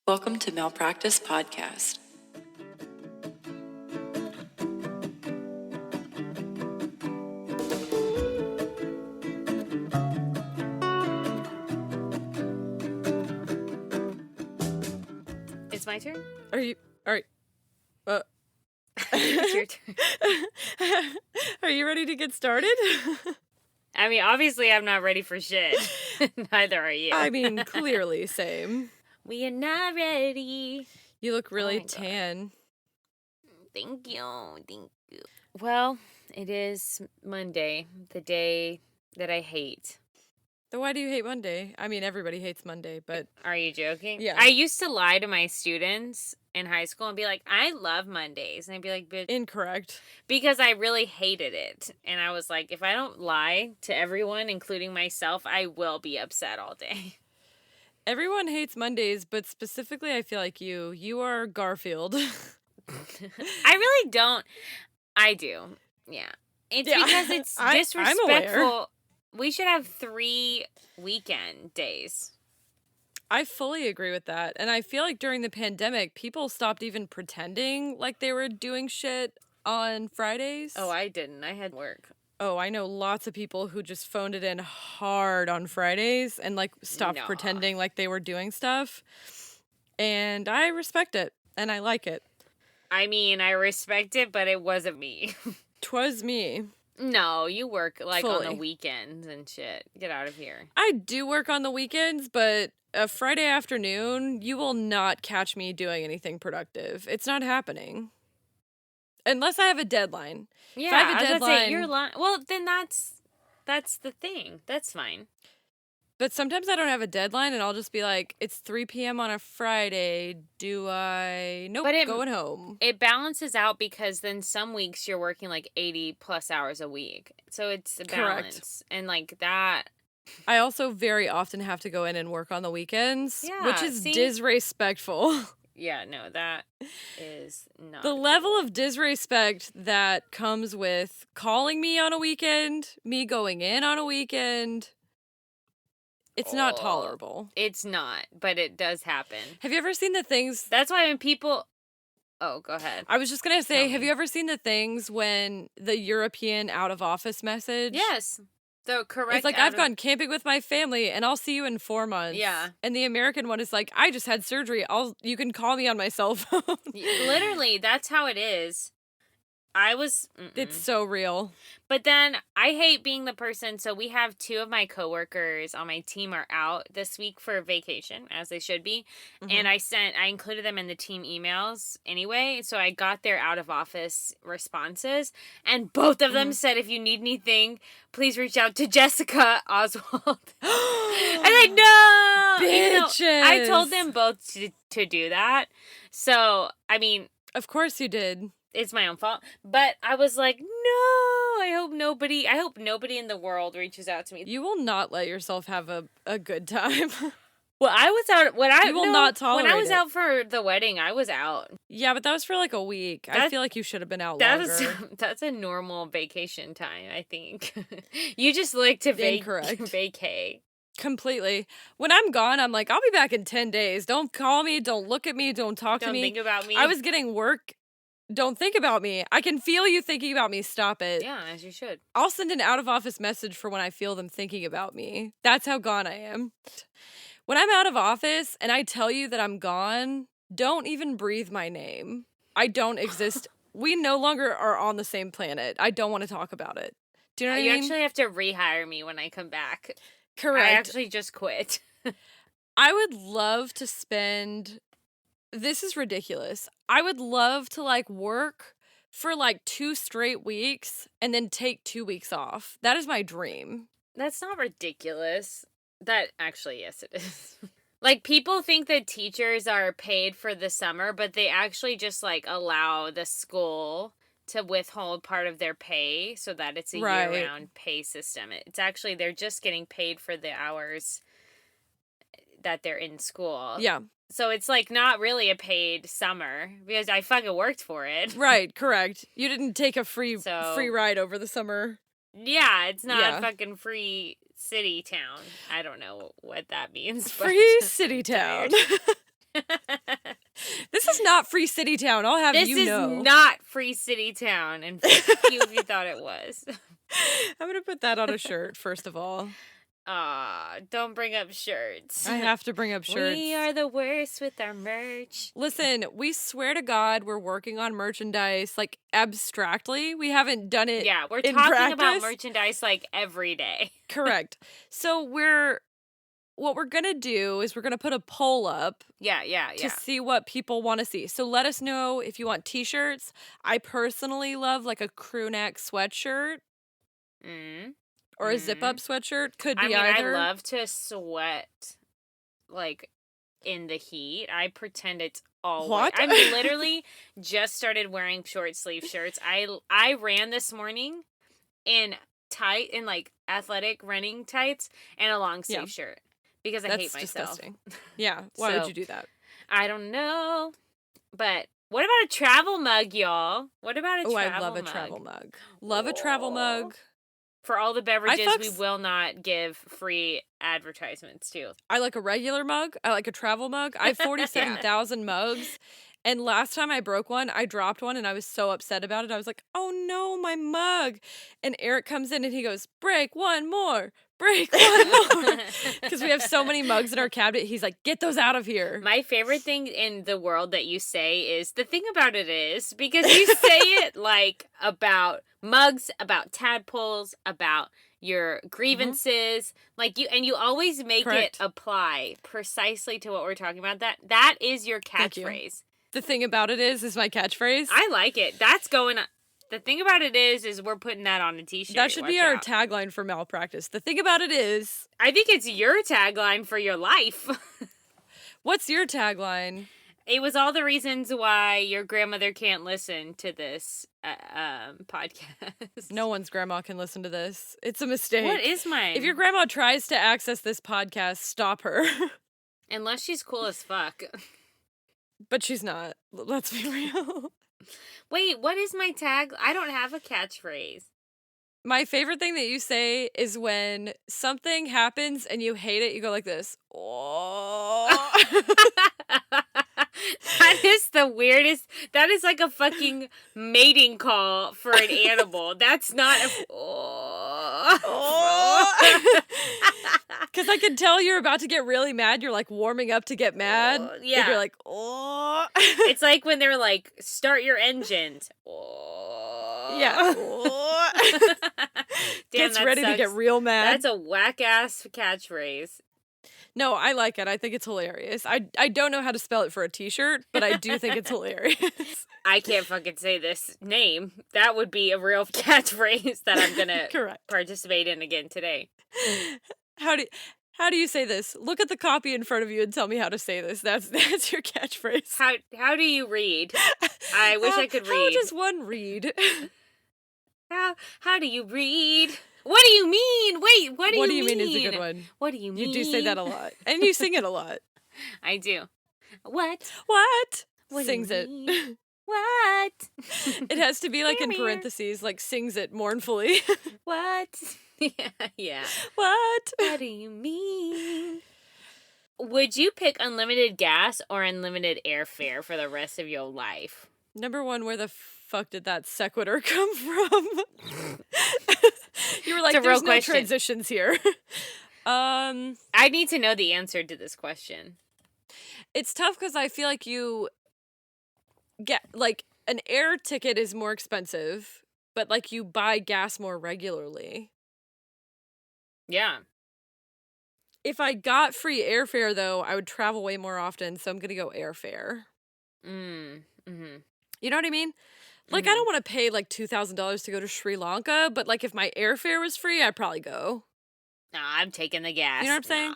Welcome to Malpractice Podcast. It's my turn? Are you It's your turn. Are you ready to get started? I mean, obviously I'm not ready for shit. Neither are you. I mean, clearly same. We are not ready. You look really my God. tan. Thank you. Thank you. Well, it is Monday, the day that I hate. Then why do you hate Monday? I mean, everybody hates Monday, but Are you joking? Yeah. I used to lie to my students in high school and be like, I love Mondays. And I'd be like, bitch. incorrect. Because I really hated it. And I was like, if I don't lie to everyone, including myself, I will be upset all day. Everyone hates Mondays, but specifically I feel like you are Garfield. I really don't. I do. Yeah. It's because it's disrespectful. I'm aware. We should have 3 weekend days. I fully agree with that. And I feel like during the pandemic, people stopped even pretending like they were doing shit on Fridays. Oh, I didn't. I had work. Oh, I know lots of people who just phoned it in hard on Fridays and like stopped Nah. pretending like they were doing stuff. And I respect it and I like it. I mean, I respect it, but it wasn't me. 'Twas me. No, you work like on the Fully. weekends and shit. Get out of here. I do work on the weekends, but a Friday afternoon, you will not catch me doing anything productive. It's not happening. Unless I have a deadline. Yeah, I have a I was about to say, deadline- you're lying. Well, then that's the thing. That's fine. But sometimes I don't have a deadline and I'll just be like, it's 3 p.m. on a Friday. Do I? Nope, But going home. It balances out because then some weeks you're working like 80 plus hours a week. So it's a balance. And like that. I also very often have to go in and work on the weekends, Yeah, which is see? disrespectful. Yeah, no, that is not. The level of disrespect that comes with calling me on a weekend, me going in on a weekend, it's not Oh. tolerable. It's not, but it does happen. Have you ever seen the things? That's why when people. Oh, go ahead. I was just going to say, Tell have me. you ever seen the things when the European out of office message? Yes. The correct. It's like, I've gone camping with my family and I'll see you in 4 months. Yeah. And the American one is like, I just had surgery. You can call me on my cell phone. Literally, that's how it is. It's so real. But then I hate being the person. So we have 2 of my coworkers on my team are out this week for vacation, as they should be. And I included them in the team emails anyway. So I got their out of office responses. And both of them said, if you need anything, please reach out to Jessica Oswald. I'm like, no! Bitches! I told them both to do that. So, I mean, Of course you did. it's my own fault. But I was like, no, I hope nobody in the world reaches out to me. You will not let yourself have a good time. Well, I was out You will not tolerate when I was it. out for the wedding, I was out. Yeah, but that was for like a week. I That- feel like you should have been out That's longer. that's a normal vacation time, I think. You just like to Incorrect. vacay. Completely. When I'm gone, I'm like, I'll be back in 10 days. Don't call me. Don't look at me. Don't talk to Don't me. think about me. I was getting work. Don't think about me. I can feel you thinking about me. Stop it. Yeah, as you should. I'll send an out of office message for when I feel them thinking about me. That's how gone I am. When I'm out of office and I tell you that I'm gone, don't even breathe my name. I don't exist. We no longer are on the same planet. I don't want to talk about it. Do you know what I You mean? actually have to rehire me when I come back. Correct. I actually just quit. I would love to spend. This is ridiculous. I would love to like work for like 2 straight weeks and then take 2 weeks off. That is my dream. That's not ridiculous. That actually, yes, it is. Like, people think that teachers are paid for the summer, but they actually just, like, allow the school to withhold part of their pay so that it's a Right. year-round pay system. It's actually, they're just getting paid for the hours that they're in school. Yeah. So it's, like, not really a paid summer because I fucking worked for it. Right, correct. You didn't take a free So- ride over the summer. Yeah, it's not Yeah. fucking free city town. I don't know what that means. but Free I'm city town. tired. not Free City Town. I'll have This you is know. not Free City Town, and fuck you if you thought it was. I'm going to put that on a shirt, first of all. Don't bring up shirts. I have to bring up shirts. We are the worst with our merch. Listen, we swear to God we're working on merchandise, like, abstractly. We haven't done it Yeah, we're in talking practice. about merchandise, like, every day. Correct. So what we're going to do is we're going to put a poll up Yeah. to see what people want to see. So let us know if you want t-shirts. I personally love, like, a crew neck sweatshirt or a zip-up sweatshirt. Could be either. I love to sweat, like, in the heat. I pretend it's all What? I'm literally just started wearing short sleeve shirts. I ran this morning in like athletic running tights and a long sleeve shirt because I hate myself. Disgusting. Yeah. Why would you do that? I don't know. But what about a travel mug, y'all? What about a travel mug? I love a travel mug. Love a travel mug. For all the beverages, we will not give free advertisements to. I like a regular mug. I like a travel mug. I have 47,000 mugs. And last time I broke one, I dropped one and I was so upset about it. I was like, oh no, my mug. And Eric comes in and he goes, break one more. Break one more. Because we have so many mugs in our cabinet. He's like, get those out of here. My favorite thing in the world that you say is, the thing about it is, because you say it like about mugs, about tadpoles, about your grievances, like you always make it apply precisely to what we're talking about. That is your catchphrase. The thing about it is my catchphrase. I like it. That's going on. The thing about it is we're putting that on a t-shirt. That should be our tagline for Malpractice. The thing about it is. I think it's your tagline for your life. What's your tagline? It was all the reasons why your grandmother can't listen to this podcast. No one's grandma can listen to this. It's a mistake. What is mine? If your grandma tries to access this podcast, stop her. Unless she's cool as fuck. But she's not. Let's be real. Wait, what is my tag? I don't have a catchphrase. My favorite thing that you say is when something happens and you hate it, you go like this. Oh. That is the weirdest. That is like a fucking mating call for an animal. That's not a. Because I can tell you're about to get really mad. You're like warming up to get mad. Yeah. And you're like, oh. It's like when they're like, start your engines. Oh. Yeah. Damn, gets ready to get real mad. That's a whack ass catchphrase. No, I like it. I think it's hilarious. I don't know how to spell it for a t-shirt, but I do think it's hilarious. I can't fucking say this name. That would be a real catchphrase that I'm going to participate in again today. How do you say this? Look at the copy in front of you and tell me how to say this. That's your catchphrase. How do you read? I wish I could read. How does one read? How do you read? What do you mean? Wait, what do you mean? What do you mean is a good one. What do you mean? You do say that a lot. And you sing it a lot. I do. What? What Sings it. What? It has to be like in parentheses, like sings it mournfully. What? Yeah. What? What do you mean? Would you pick unlimited gas or unlimited airfare for the rest of your life? Number one, where the fuck did that sequitur come from? You were like, there's no transitions here. I need to know the answer to this question. It's tough because I feel like you get, like, an air ticket is more expensive, but, like, you buy gas more regularly. Yeah. If I got free airfare, though, I would travel way more often, so I'm going to go airfare. Mm-hmm. You know what I mean? Like, I don't want to pay, like, $2,000 to go to Sri Lanka, but, like, if my airfare was free, I'd probably go. Nah, I'm taking the gas. You know what I'm saying?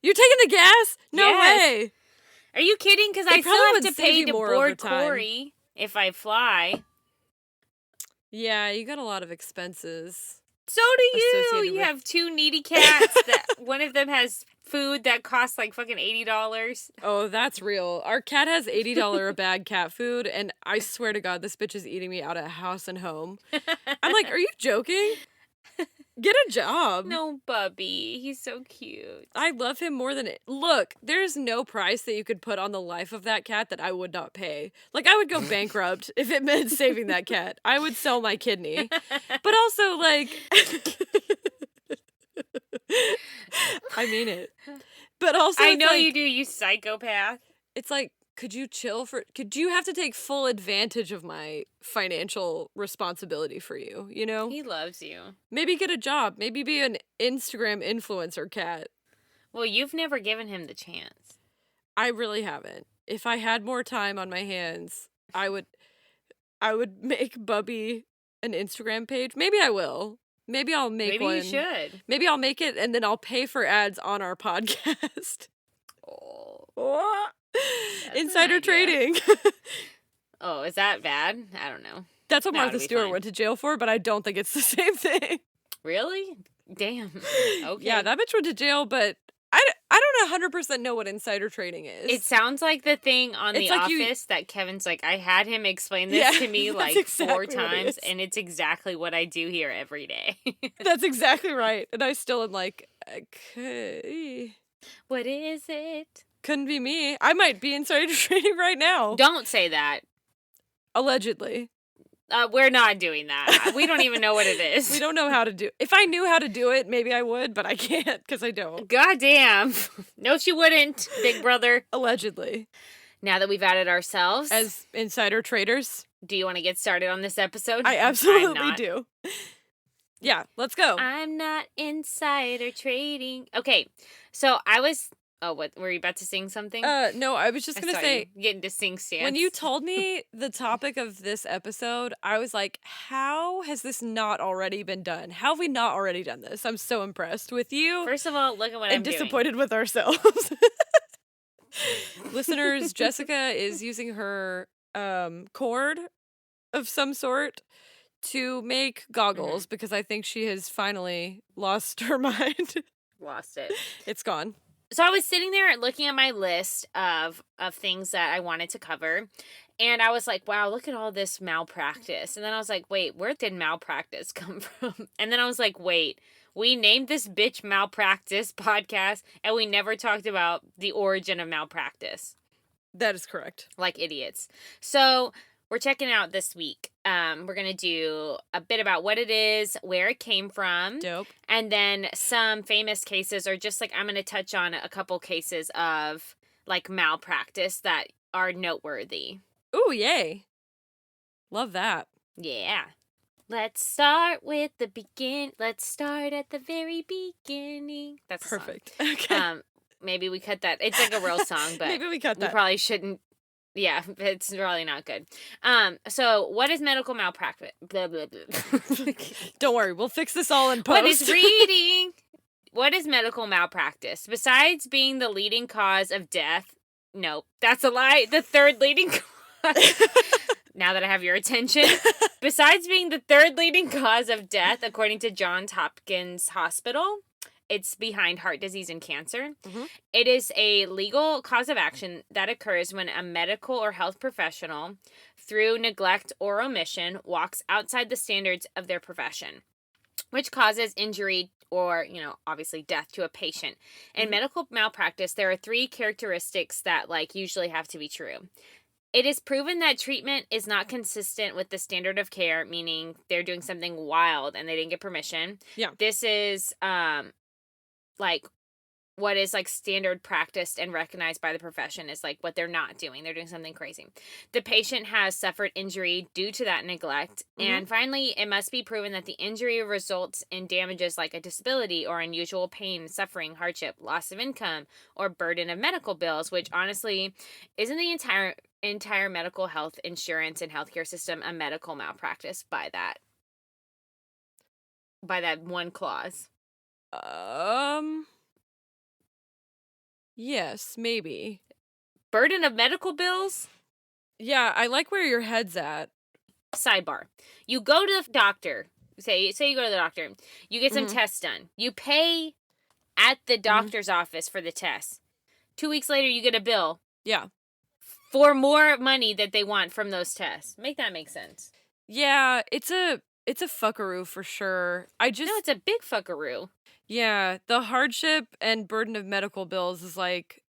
You're taking the gas? No way. Are you kidding? Because I still have to pay to board Corey if I fly. Yeah, you got a lot of expenses. So do you. You have two needy cats that one of them has food that costs like fucking $80. Oh, that's real. Our cat has $80 a bag cat food, and I swear to God, this bitch is eating me out of house and home. I'm like, are you joking? Get a job. No, Bubby. He's so cute. I love him more than it. Look, there's no price that you could put on the life of that cat that I would not pay. Like, I would go bankrupt if it meant saving that cat. I would sell my kidney. But also, like, I mean it. But also, I it's know like, you do, you psychopath. It's like, could you have to take full advantage of my financial responsibility for you, you know? He loves you. Maybe get a job. Maybe be an Instagram influencer cat. Well, you've never given him the chance. I really haven't. If I had more time on my hands, I would make Bubby an Instagram page. Maybe I will. Maybe I'll make one. Maybe you should. Maybe I'll make it and then I'll pay for ads on our podcast. Oh. What? That's Insider an idea. trading. Oh, is that bad? I don't know. That's what That would Martha be Stewart fine. went to jail for, but I don't think it's the same thing. Really? Damn. Okay. Yeah, that bitch went to jail, but I don't 100% know what insider trading is. It sounds like the thing on It's The like you- Office that Kevin's like, I had him explain this Yeah, to me that's like exactly 4 what it times, is. and it's exactly what I do here every day. That's exactly right. And I still am like, okay. What is it? Couldn't be me. I might be insider trading right now. Don't say that. Allegedly. We're not doing that. We don't even know what it is. We don't know how to do. If I knew how to do it, maybe I would, but I can't because I don't. Goddamn. No, she wouldn't, big brother. Allegedly. Now that we've added ourselves, As insider traders, do you want to get started on this episode? I I'm absolutely not. do. Yeah, let's go. I'm not insider trading. Okay, so I was. Oh, what were you about to sing something? No, I was just I gonna saw say, you getting to sing stance. when you told me the topic of this episode, I was like, how has this not already been done? How have we not already done this? I'm so impressed with you First of all, look at what and I'm doing. disappointed with ourselves. Listeners, Jessica is using her cord of some sort to make goggles because I think she has finally lost her mind. Lost it. It's gone. So I was sitting there looking at my list of things that I wanted to cover, and I was like, wow, look at all this malpractice. And then I was like, wait, where did malpractice come from? And then I was like, wait, we named this bitch Malpractice podcast, and we never talked about the origin of malpractice. That is correct. Like idiots. So we're checking out this week. We're going to do a bit about what it is, where it came from, Dope. and then some famous cases, or just like I'm going to touch on a couple cases of like malpractice that are noteworthy. Ooh, yay. Love that. Yeah. Let's start with the begin. Let's start at the very beginning. That's a song. Perfect. Okay. Maybe we cut that. It's like a real song, but Maybe we cut we that. probably shouldn't. Yeah, it's probably not good. So what is medical malpractice? Blah, blah, blah. Don't worry, we'll fix this all in post. What is reading? What is medical malpractice? Besides being the leading cause of death, no, that's a lie. The third leading cause. Now that I have your attention. Besides being the third leading cause of death, according to Johns Hopkins Hospital, it's behind heart disease and cancer. Mhm. It is a legal cause of action that occurs when a medical or health professional, through neglect or omission, walks outside the standards of their profession, which causes injury or, obviously death to a patient. In medical malpractice, there are 3 characteristics that, usually have to be true. It is proven that treatment is not consistent with the standard of care, meaning they're doing something wild and they didn't get permission. Yeah. This is, what is standard practiced and recognized by the profession is what they're not doing. They're doing something crazy. The patient has suffered injury due to that neglect. And finally, it must be proven that the injury results in damages like a disability or unusual pain, suffering, hardship, loss of income, or burden of medical bills, which honestly isn't the entire medical health insurance and healthcare system a medical malpractice by that one clause. Yes, maybe. Burden of medical bills? Yeah, I like where your head's at. Sidebar. You go to the doctor. Say you go to the doctor. You get some Mhm. tests done. You pay at the doctor's office for the test. 2 weeks later, you get a bill Yeah. for more money that they want from those tests. Make that make sense. Yeah, it's it's a fuckaroo for sure. No, it's a big fuckaroo. Yeah, the hardship and burden of medical bills is like,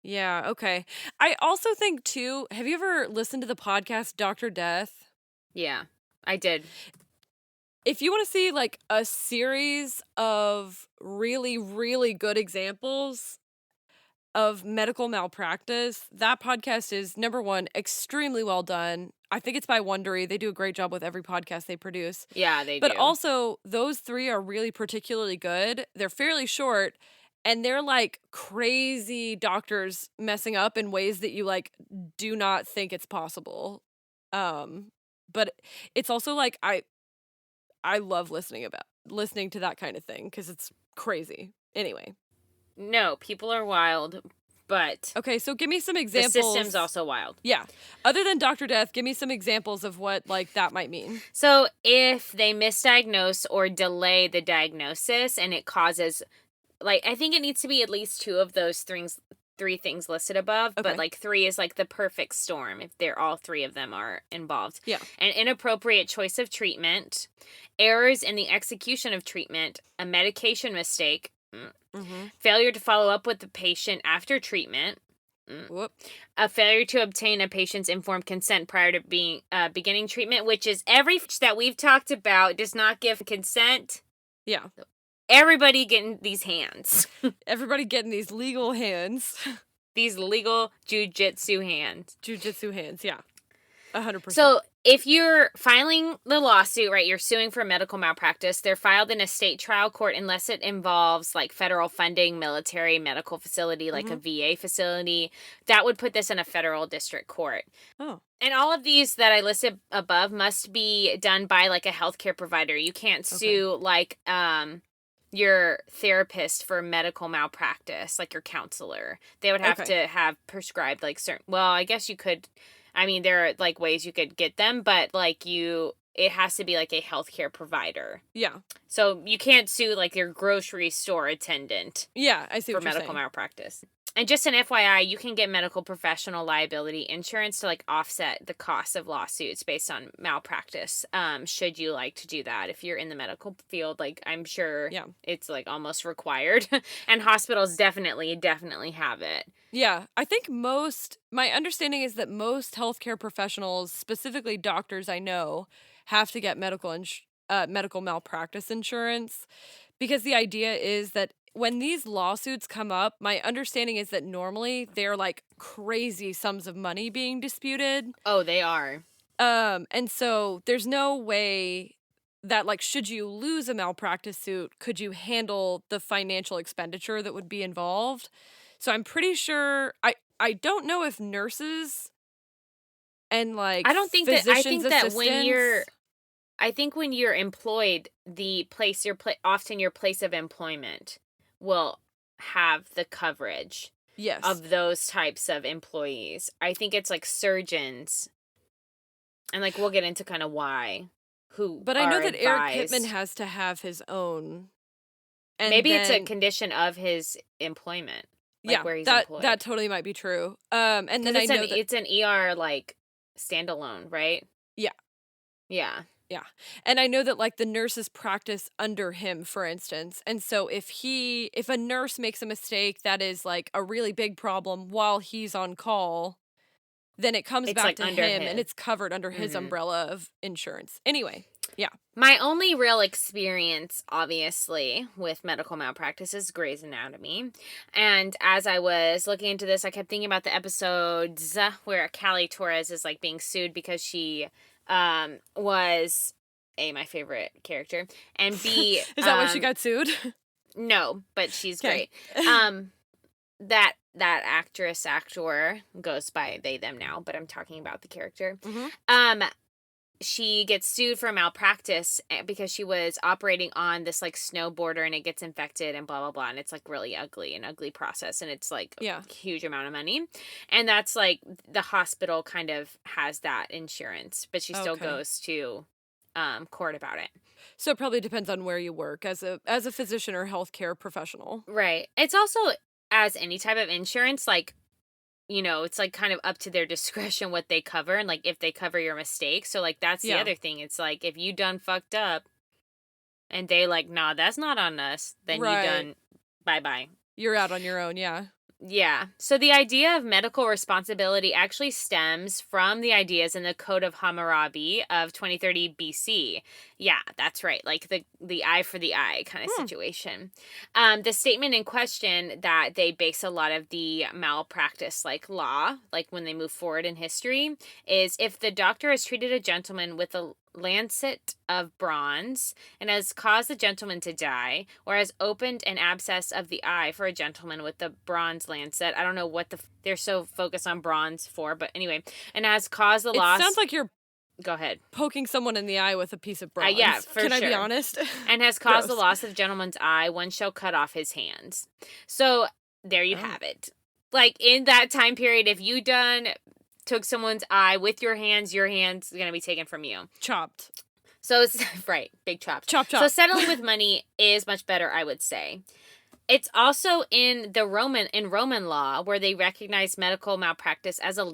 yeah, okay. I also think too, have you ever listened to the podcast Dr. Death? Yeah, I did. If you want to see like a series of really, really good examples of medical malpractice, that podcast is number one, extremely well done. I think it's by Wondery. They do a great job with every podcast they produce. Yeah, they But do. also, those three are really particularly good. They're fairly short, and they're like crazy doctors messing up in ways that you like do not think it's possible. But it's also like I love listening to that kind of thing because it's crazy. Anyway. No, people are wild, but Okay, so give me some the examples. system's also wild. Yeah. Other than Dr. Death, give me some examples of what like that might mean. So if they misdiagnose or delay the diagnosis and it causes, like, I think it needs to be at least two of those three things listed above, Okay. but like three is like the perfect storm if they're all three of them are involved. Yeah. An inappropriate choice of treatment, errors in the execution of treatment, a medication mistake, failure to follow up with the patient after treatment, Whoop. a failure to obtain a patient's informed consent prior to beginning treatment, which is every that we've talked about does not give consent. Yeah. Everybody getting these hands. Everybody getting these legal hands. These legal jujitsu hands. Jiu-jitsu hands, yeah. 100%. So if you're filing the lawsuit, right, you're suing for medical malpractice, they're filed in a state trial court unless it involves like federal funding, military, medical facility, like a VA facility. That would put this in a federal district court. Oh. And all of these that I listed above must be done by like a healthcare provider. You can't sue like your therapist for medical malpractice, like your counselor. They would have to have prescribed like certain, well, I guess you could, I mean, there are like ways you could get them, but like it has to be like a healthcare provider. Yeah. So you can't sue like your grocery store attendant. Yeah, I see for what you're medical saying. malpractice. And just an FYI, you can get medical professional liability insurance to like offset the cost of lawsuits based on malpractice. Should you like to do that? If you're in the medical field, like I'm sure it's like almost required. And hospitals definitely have it. Yeah, I think my understanding is that most healthcare professionals, specifically doctors I know, have to get medical malpractice insurance because the idea is that when these lawsuits come up, my understanding is that normally they're like crazy sums of money being disputed. Oh, they are. And so there's no way that like should you lose a malpractice suit, could you handle the financial expenditure that would be involved? So I'm pretty sure I don't know if nurses and like I think that when you're employed, often your place of employment will have the coverage of those types of employees. I think it's like surgeons, and like we'll get into kind of why. But I know that Eric Pittman has to have his own. And maybe it's a condition of his employment. Like where he's employed. That totally might be true. And then it's an ER like standalone, right? Yeah. Yeah. Yeah. And I know that like the nurses practice under him, for instance. And so if a nurse makes a mistake that is like a really big problem while he's on call, then it comes back to him and it's covered under his umbrella of insurance. Anyway, yeah. My only real experience, obviously, with medical malpractice is Grey's Anatomy. And as I was looking into this, I kept thinking about the episodes where Callie Torres is like being sued because she was A, my favorite character, and B, is that why she got sued? No, but she's great. That actor goes by they them now, but I'm talking about the character. She gets sued for malpractice because she was operating on this like snowboarder and it gets infected and blah blah blah, and it's like really an ugly process, and it's like a huge amount of money, and that's like the hospital kind of has that insurance, but she still goes to court about it. So it probably depends on where you work as a physician or healthcare professional. Right. It's also, as any type of insurance, like it's like kind of up to their discretion what they cover and like if they cover your mistakes. So like that's the Yeah. other thing. It's like if you done fucked up and they like, nah, that's not on us, then you Right. done bye-bye. You're out on your own, yeah. Yeah. So the idea of medical responsibility actually stems from the ideas in the Code of Hammurabi of 2030 BC. Yeah, that's right. Like the eye for the eye kind of situation. The statement in question that they base a lot of the malpractice like law, like when they move forward in history, is if the doctor has treated a gentleman with a lancet of bronze and has caused the gentleman to die, or has opened an abscess of the eye for a gentleman with the bronze lancet. I don't know what they're so focused on bronze for, but anyway, and has caused the loss. It sounds like you're Go ahead. poking someone in the eye with a piece of bronze. Yeah, for Can I be sure. honest? And has caused the Gross. loss of gentleman's eye, one shall cut off his hands. So there you have it. Like in that time period, if you took someone's eye with your hand's going to be taken from you. Chopped. So it's right, big chops. Chop, chop. So settling with money is much better, I would say. It's also in Roman law where they recognize medical malpractice as an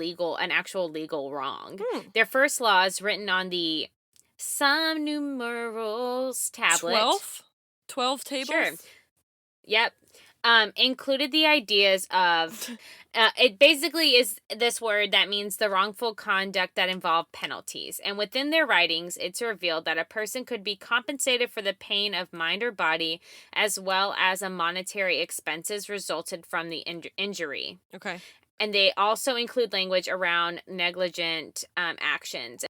actual legal wrong. Their first law is written on the some numerals tablet. 12 tables? Sure. Yep. Included the ideas of, it basically is this word that means the wrongful conduct that involved penalties. And within their writings, it's revealed that a person could be compensated for the pain of mind or body, as well as a monetary expenses resulted from the injury. Okay. And they also include language around negligent actions.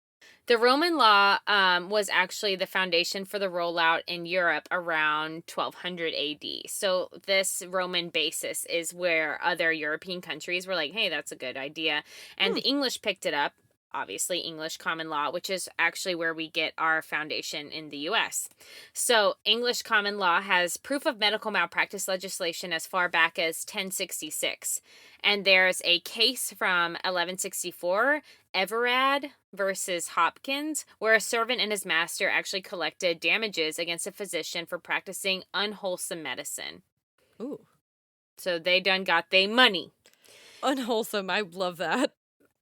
The Roman law was actually the foundation for the rollout in Europe around 1200 AD. So this Roman basis is where other European countries were like, hey, that's a good idea. And the English picked it up, obviously English common law, which is actually where we get our foundation in the U.S. So English common law has proof of medical malpractice legislation as far back as 1066. And there's a case from 1164, Everard versus Hopkins, where a servant and his master actually collected damages against a physician for practicing unwholesome medicine. Ooh. So they done got they money. Unwholesome. I love that.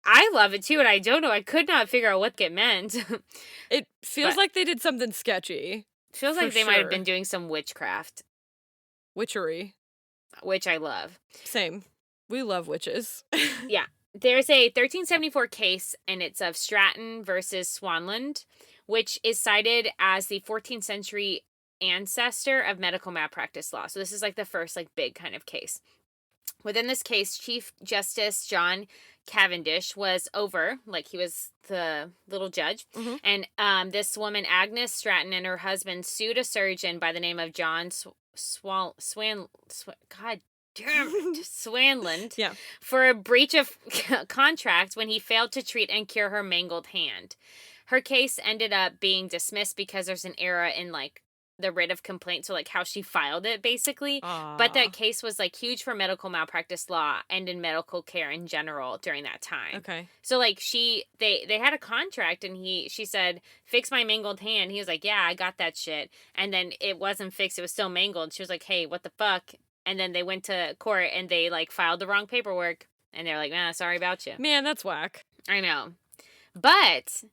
I love it too, and I don't know. I could not figure out what it meant. It feels like they did something sketchy. Feels like For they might have sure. been doing some witchcraft, Witchery. which I love. Same. We love witches. Yeah. There's a 1374 case, and it's of Stratton versus Swanland, which is cited as the 14th century ancestor of medical malpractice law. So this is like the first like big kind of case. Within this case, Chief Justice John Cavendish was over, like he was the little judge. And this woman, Agnes Stratton, and her husband sued a surgeon by the name of John Swanland Yeah. for a breach of contract when he failed to treat and cure her mangled hand. Her case ended up being dismissed because there's an error in like the writ of complaint, so like how she filed it basically. But that case was like huge for medical malpractice law and in medical care in general during that time. Okay. So like they had a contract, and she said, fix my mangled hand. He was like, yeah, I got that shit. And then it wasn't fixed, it was still mangled. She was like, hey, what the fuck? And then they went to court and they like filed the wrong paperwork, and they're like, sorry about you. Man, that's whack. I know. But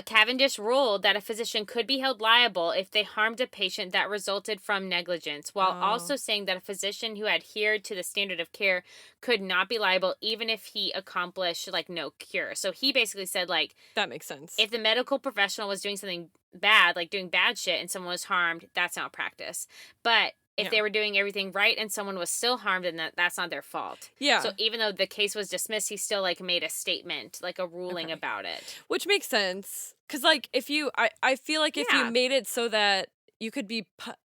Cavendish ruled that a physician could be held liable if they harmed a patient that resulted from negligence, while also saying that a physician who adhered to the standard of care could not be liable even if he accomplished like no cure. So he basically said like, that makes sense. if the medical professional was doing something bad, like doing bad shit, and someone was harmed, that's malpractice. But if they were doing everything right and someone was still harmed, then that's not their fault. Yeah. So even though the case was dismissed, he still like made a statement, like a ruling about it. Which makes sense. Because like if you, I feel like if you made it so that you could be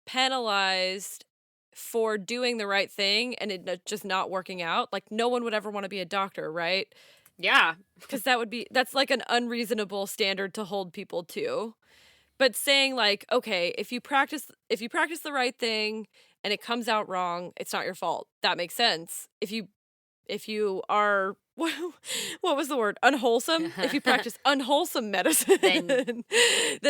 penalized for doing the right thing and it just not working out, like no one would ever want to be a doctor, right? Yeah. Because that's like an unreasonable standard to hold people to. But saying like, okay, if you practice the right thing and it comes out wrong, it's not your fault. That makes sense. If you are what was the word? Unwholesome? If you practice unwholesome medicine, then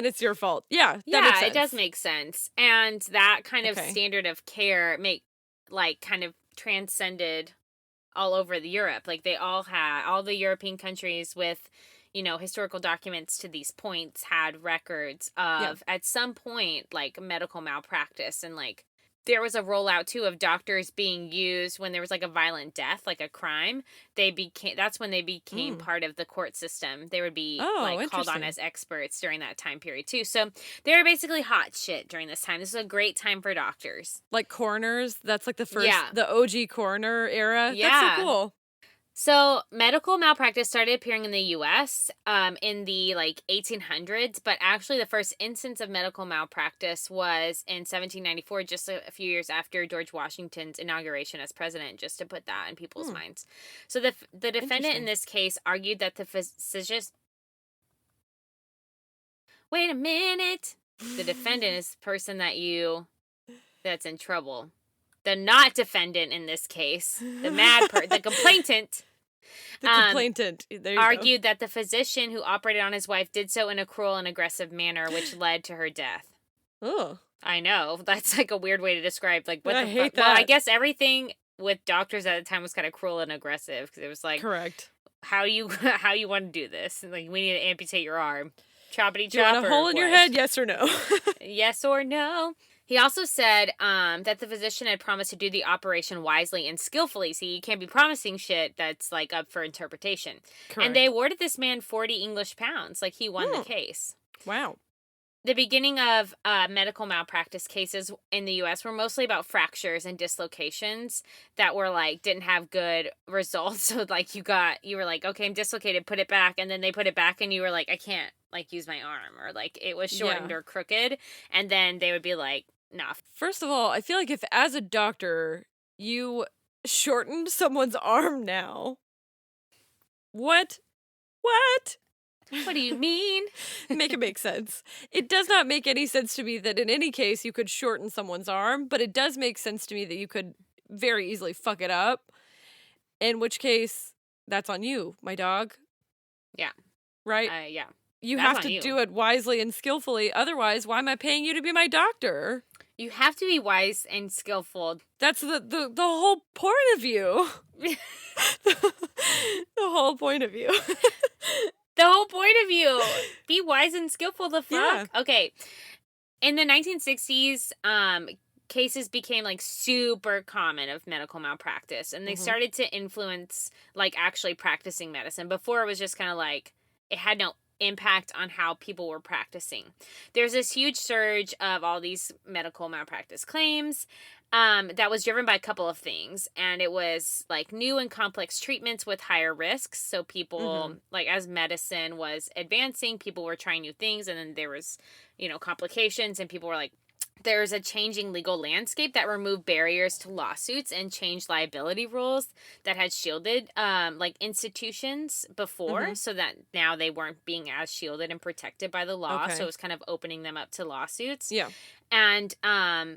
it's your fault. Yeah, that makes sense. It does make sense. And that kind of standard of care kind of transcended all over Europe. Like they all had, all the European countries with, historical documents to these points had records of at some point like medical malpractice, and like there was a rollout too of doctors being used when there was like a violent death, like a crime. That's when they became part of the court system. They would be like called on as experts during that time period too. So they were basically hot shit during this time. This is a great time for doctors. Like coroners, that's like the first, the OG coroner era. Yeah. That's so cool. So medical malpractice started appearing in the U.S. In the like 1800s, but actually the first instance of medical malpractice was in 1794, just a few years after George Washington's inauguration as president, just to put that in people's minds. So the defendant in this case argued that the physician... Wait a minute. The defendant is the person that's in trouble. The not defendant in this case, the complainant. The complainant. There you argued that the physician who operated on his wife did so in a cruel and aggressive manner, which led to her death. Oh. I know. That's like a weird way to describe like what I the hate fuck. that. Well, I guess everything with doctors at the time was kind of cruel and aggressive because it was like, correct. How you want to do this? Like, we need to amputate your arm. Choppity chop. Do you want a hole in your head? Yes or no? Yes or no. He also said that the physician had promised to do the operation wisely and skillfully. See, you can't be promising shit that's like up for interpretation. Correct. And they awarded this man 40 English pounds. Like he won the case. Wow. The beginning of medical malpractice cases in the U.S. were mostly about fractures and dislocations that were like didn't have good results. So like you were like, okay, I'm dislocated, put it back, and then they put it back, and you were like, I can't like use my arm, or like it was shortened or crooked, and then they would be like, nah. First of all, I feel like if as a doctor you shortened someone's arm now, what? What do you mean? Make it make sense. It does not make any sense to me that in any case you could shorten someone's arm, but it does make sense to me that you could very easily fuck it up, in which case that's on you, my dog. Yeah. Right? Yeah. You That's have to on you. do it wisely and skillfully. Otherwise, why am I paying you to be my doctor? You have to be wise and skillful. That's the whole point of you. The whole point of you. The whole point of you. Be wise and skillful, the fuck? Yeah. Okay. In the 1960s, cases became like super common of medical malpractice, and they started to influence like actually practicing medicine. Before it was just kind of like it had no impact on how people were practicing. There's this huge surge of all these medical malpractice claims that was driven by a couple of things. And it was like new and complex treatments with higher risks. So people, like as medicine was advancing, people were trying new things. And then there was, complications, and people were like, there's a changing legal landscape that removed barriers to lawsuits and changed liability rules that had shielded like institutions before, so that now they weren't being as shielded and protected by the law. Okay. So it was kind of opening them up to lawsuits. Yeah. And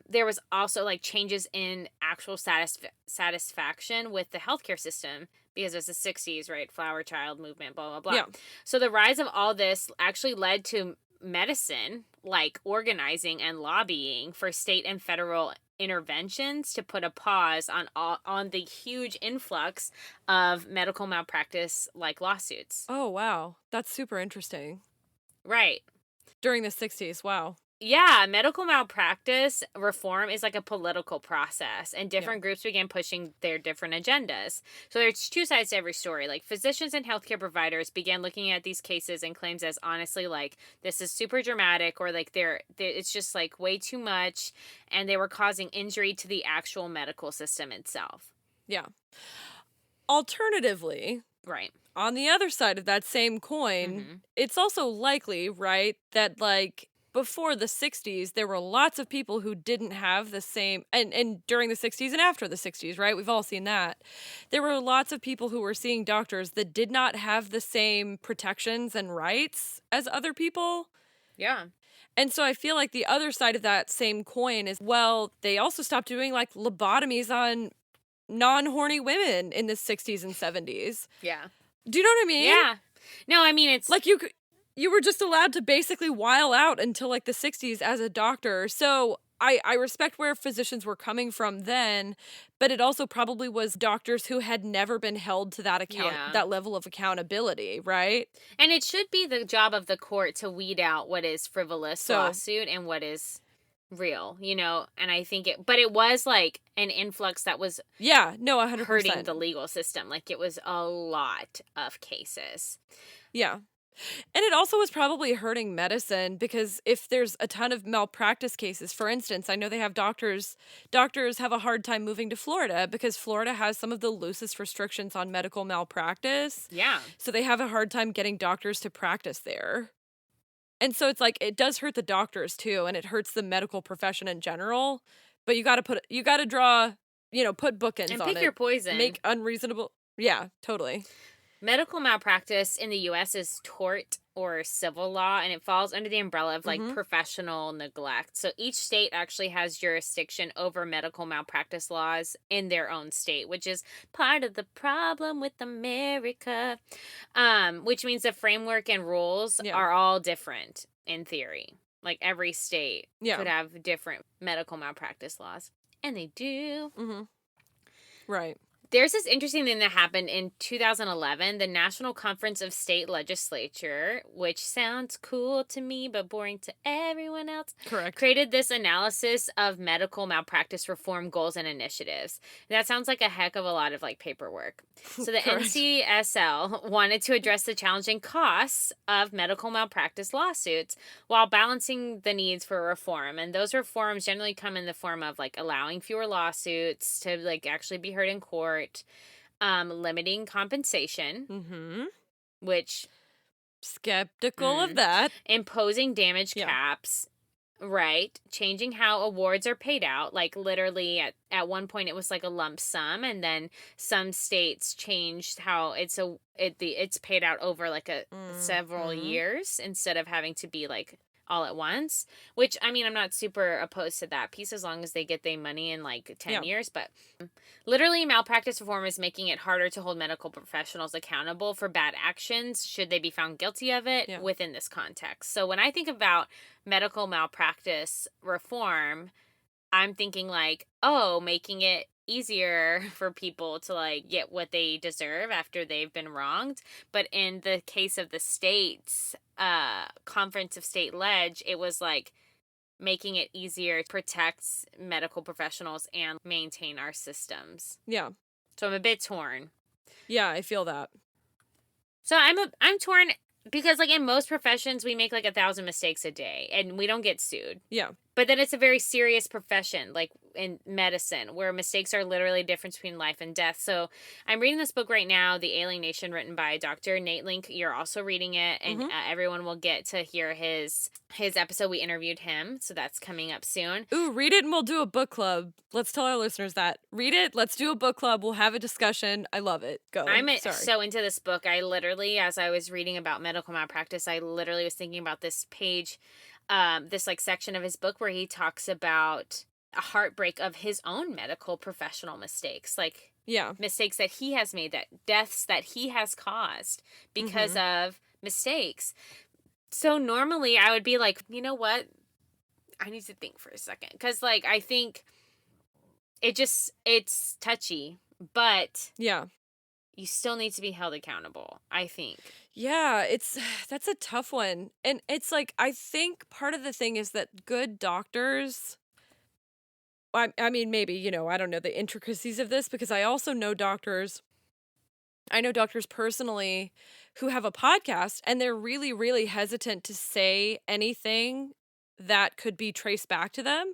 there was also like changes in actual satisfaction with the healthcare system, because it was the 60s, right? Flower child movement, blah, blah, blah. Yeah. So the rise of all this actually led to medicine like organizing and lobbying for state and federal interventions to put a pause on the huge influx of medical malpractice like lawsuits. Oh, wow. That's super interesting. Right. During the 60s, wow. Yeah, medical malpractice reform is like a political process, and different groups began pushing their different agendas. So there's two sides to every story. Like physicians and healthcare providers began looking at these cases and claims as honestly like this is super dramatic, or like it's just like way too much, and they were causing injury to the actual medical system itself. Yeah. Alternatively, right. On the other side of that same coin, it's also likely, right, that like before the 60s, there were lots of people who didn't have the same, and during the 60s and after the 60s, right? We've all seen that. There were lots of people who were seeing doctors that did not have the same protections and rights as other people. Yeah. And so I feel like the other side of that same coin is, well, they also stopped doing like lobotomies on non-horny women in the 60s and 70s. Yeah. Do you know what I mean? Yeah. No, I mean, it's like you were just allowed to basically while out until like the 60s as a doctor. So I respect where physicians were coming from then, but it also probably was doctors who had never been held to Yeah. that level of accountability, right? And it should be the job of the court to weed out what is frivolous So, lawsuit and what is real, and I think but it was like an influx that was yeah, no, hurting 100%. the legal system. Like it was a lot of cases. Yeah. And it also was probably hurting medicine because if there's a ton of malpractice cases, for instance, I know they have doctors have a hard time moving to Florida because Florida has some of the loosest restrictions on medical malpractice. Yeah. So they have a hard time getting doctors to practice there. And so it's like it does hurt the doctors too, and it hurts the medical profession in general. But you got to draw, put bookends And on pick your it. poison. Make unreasonable. Yeah, totally. Medical malpractice in the US is tort or civil law, and it falls under the umbrella of like Mhm. professional neglect. So each state actually has jurisdiction over medical malpractice laws in their own state, which is part of the problem with America. Which means the framework and rules Yeah. are all different in theory. Like every state Yeah. could have different medical malpractice laws, and they do. Mhm. Right. There's this interesting thing that happened in 2011. The National Conference of State Legislature, which sounds cool to me but boring to everyone else, Correct. created this analysis of medical malpractice reform goals and initiatives. That sounds like a heck of a lot of like paperwork. So the Correct. NCSL wanted to address the challenging costs of medical malpractice lawsuits while balancing the needs for reform. And those reforms generally come in the form of like allowing fewer lawsuits to like actually be heard in court, limiting compensation, Mhm. which Skeptical of that. imposing damage Yeah. caps, right? Changing how awards are paid out. Like literally at one point it was like a lump sum, and then some states changed how it's paid out over like several Mhm. years instead of having to be like all at once, which I mean I'm not super opposed to that piece as long as they get their money in like 10 Yeah. years, but literally malpractice reform is making it harder to hold medical professionals accountable for bad actions should they be found guilty of it Yeah. within this context. So when I think about medical malpractice reform, I'm thinking like, oh, making it easier for people to like get what they deserve after they've been wronged. But in the case of the states, Conference of State Ledge, it was like making it easier to protect medical professionals and maintain our systems. Yeah. So I'm a bit torn. Yeah, I feel that. So I'm torn because like in most professions we make like 1,000 mistakes a day and we don't get sued. Yeah. But then it's a very serious profession, like in medicine, where mistakes are literally a difference between life and death. So I'm reading this book right now, The Alienation, written by Dr. Nate Link. You're also reading it, and everyone will get to hear his episode. We interviewed him, so that's coming up soon. Ooh, read it and we'll do a book club. Let's tell our listeners that. Read it, let's do a book club, we'll have a discussion. I love it. Go. I'm Sorry. so into this book. I literally, as I was reading about medical malpractice, I literally was thinking about this page, this like section of his book where he talks about a heartbreak of his own medical professional mistakes, like Yeah. mistakes that he has made, that deaths that he has caused because of mistakes. So normally I would be like, you know what? I need to think for a second. Because like, I think it's touchy, but Yeah. you still need to be held accountable, I think. Yeah, that's a tough one. And it's like I think part of the thing is that good doctors I mean maybe, I don't know the intricacies of this because I also know doctors. I know doctors personally who have a podcast and they're really really hesitant to say anything that could be traced back to them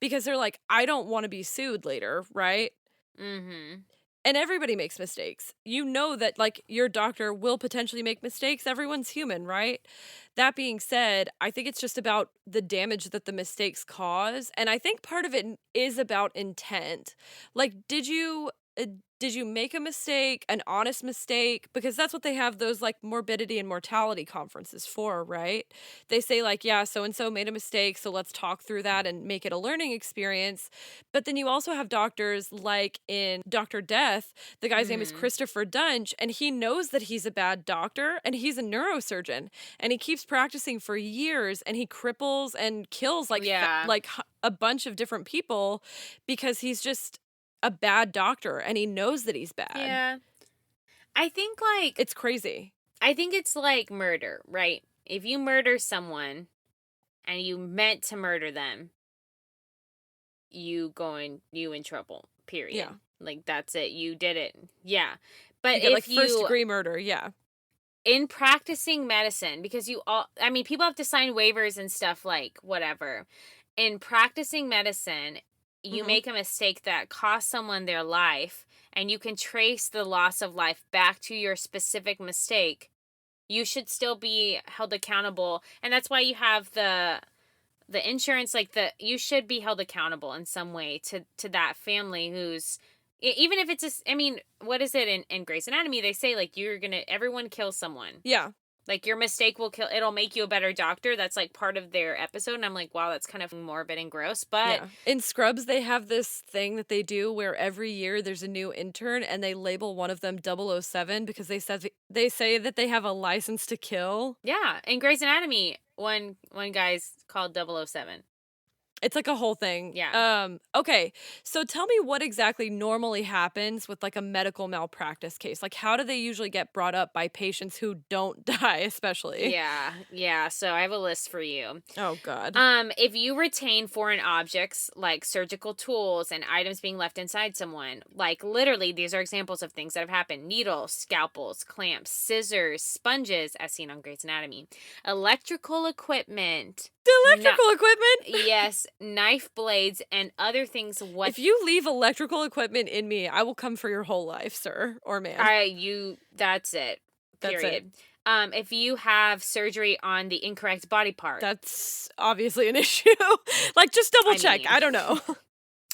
because they're like I don't want to be sued later, right? Mm-hmm. And everybody makes mistakes. You know that, like, your doctor will potentially make mistakes. Everyone's human, right? That being said, I think it's just about the damage that the mistakes cause. And I think part of it is about intent. Like, did did you make a mistake, an honest mistake? Because that's what they have those like morbidity and mortality conferences for, right? They say like, yeah, so and so made a mistake, so let's talk through that and make it a learning experience. But then you also have doctors like in Dr. Death, the guy's name is Mm-hmm. Christopher Dunch, and he knows that he's a bad doctor and he's a neurosurgeon and he keeps practicing for years and he cripples and kills like Yeah. a bunch of different people because he's just a bad doctor and he knows that he's bad. Yeah. I think It's crazy. it's like murder, right? If you murder someone and you meant to murder them, you in trouble. Period. Yeah. Like that's it. You did it. Yeah. But You get like if first you degree murder, yeah. in practicing medicine, because people have to sign waivers and stuff like whatever. In practicing medicine, you Mhm. make a mistake that costs someone their life and you can trace the loss of life back to your specific mistake. You should still be held accountable. And that's why you have the insurance, you should be held accountable in some way to that family who's, even if it's what is it in Grey's Anatomy? They say like everyone kills someone. Yeah. Like your mistake it'll make you a better doctor. That's like part of their episode. And I'm like, wow, that's kind of morbid and gross. But Yeah. In Scrubs, they have this thing that they do where every year there's a new intern and they label one of them 007 because they say that they have a license to kill. yeah, in Grey's Anatomy, one guy's called 007. It's like a whole thing. Yeah. Okay. So tell me what exactly normally happens with like a medical malpractice case. Like how do they usually get brought up by patients who don't die, especially? Yeah. So I have a list for you. Oh God. If you retain foreign objects like surgical tools and items being left inside someone, like literally these are examples of things that have happened: needles, scalpels, clamps, scissors, sponges, as seen on Grey's Anatomy, electrical equipment. Electrical equipment? Yes, knife blades and other things. If you leave electrical equipment in me, I will come for your whole life, sir or man. That's it. That's Period. it. If you have surgery on the incorrect body part, That's obviously an issue. Like, just double check. I don't know.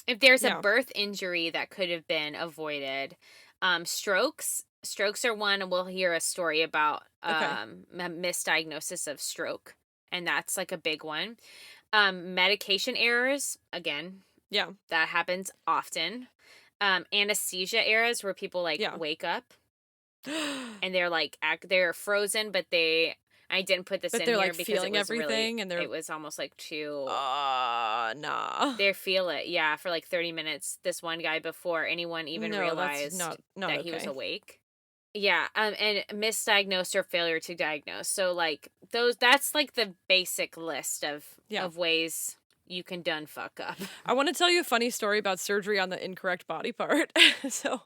If there's Yeah. a birth injury that could have been avoided, strokes are one. We'll hear a story about Okay. a misdiagnosis of stroke, and that's like a big one. Medication errors, again, Yeah. that happens often. Anesthesia errors where people Yeah. wake up and they're they're frozen, but I didn't put this But in they're here like because feeling it was everything and they're it was almost like too. nah. They feel it, yeah, for like 30 minutes. This one guy, before anyone even No, realized that's not that he was okay. awake. Yeah, and misdiagnosed or failure to diagnose. So like that's like the basic list of ways you can done fuck up. I want to tell you a funny story about surgery on the incorrect body part. So,